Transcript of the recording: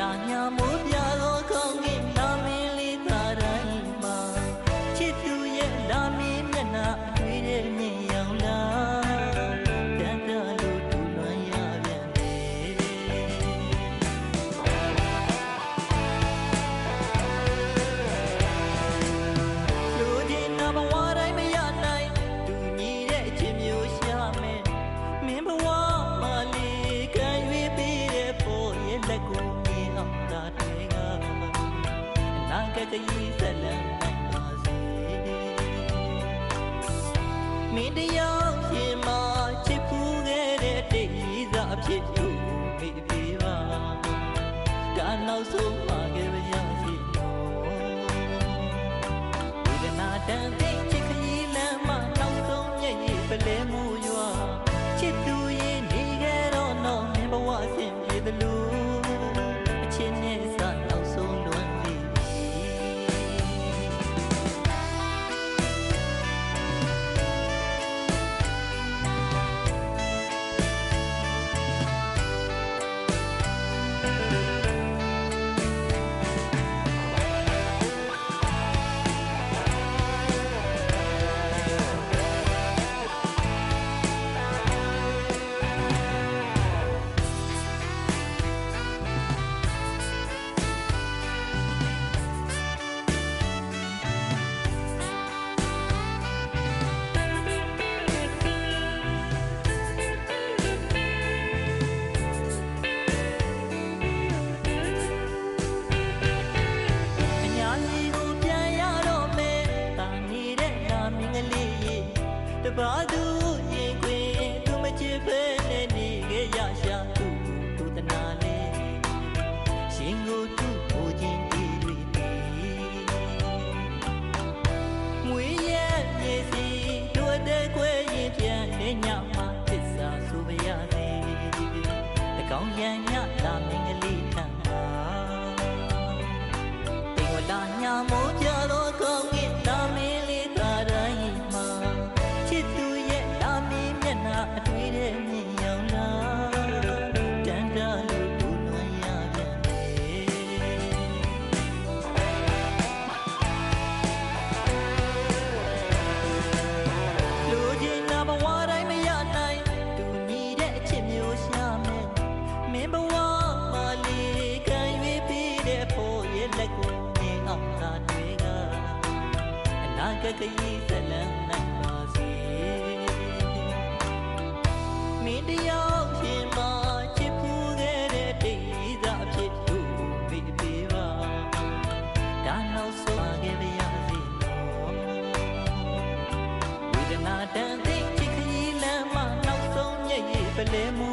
လာညာမိုးပြသောကောင်းကင်လာမင်းလေးသာတိုင်းမှာချစ်သူရဲ့လာမင်းမျက်နှာအတွေ့တဲ့မြင်ရောင်လာတန်တလို့ဒူလွန်ရပြန်တယ်လူဒီနာဘဝတိုင်းမရနိုင်သူညီတဲ့အချင်းမျိုးရှာမယ်မင်းဘဝမှာလေးခံ၍ပေးတဲ့ဖို့ရဲ့လက်ကိုမြင်အောင်သာတွေကနာကကကြီးဇလန်နိုင်ပါစေမင်းတယောက်ရှင်မှာချစ်ဖူးခဲ့တဲ့တိတ်ကြီးစားအဖြစ်သူမိပေးပါဒါနောက်ဆုံးမှာခဲ့ပါရစေဝေဒနာတန်သိချစ်ခရီးလမ်းမှာနောက်ဆုံးမျက်ရည်ပလဲမှုရွာချစ်သူရဲ့နေခဲ့တော့တော့မင်းဘဝဆင်ပြေသလိုအချင်းနဲ့စနောက်ဆုံးလွန်ပြီတပါသူရင်ခွင်သူမချစ်ဖဲနဲ့နေခဲ့ရရှာသူတနာလေးရှင်ကိုသူ့ကိုချင်းတီးတွေတီးငွေရဲ့မြေစီတို့တဲ့ခွဲရင်ပြန်နေညမှာသစ္စာဆိုပါရစေတကောင်ရန်ညလာမင်းကလေးထံပါတိမ်ဝလာညာမိုးပြတော့ကောင်းကင်လာမင်းလေးသာတိုင်းမှာသူရဲ့လာမင်းမျက်နှာအတွေ့တဲ့မြင်ရောင်လာတန်တလို့ဒူလွန်ရပြန်တယ်လူချင်းနာဘဝတိုင်းမရနိုင်သူညီတဲ့အချစ်မျိုးရှာမယ်မင်းဘဝမှာလေးခံ၍ပြီးတဲ့ဖို့ရဲ့လက်ကိုမြင်အောင်သာတွေကအနာဂတ်ကြီးဇလန်နိုင်ပါစေမင်းတယောက်ရှင်မှာချစ်ဖူးခဲ့တဲ့တိတ်သာအဖြစ်သူမိပေးပါဒါနောက်ဆုံးခဲ့ပါရစေနော်ဝေဒနာတန်သိချစ်ခရီးလမ်းမှာနောက်ဆုံးမျက်ရည်ပလဲမှု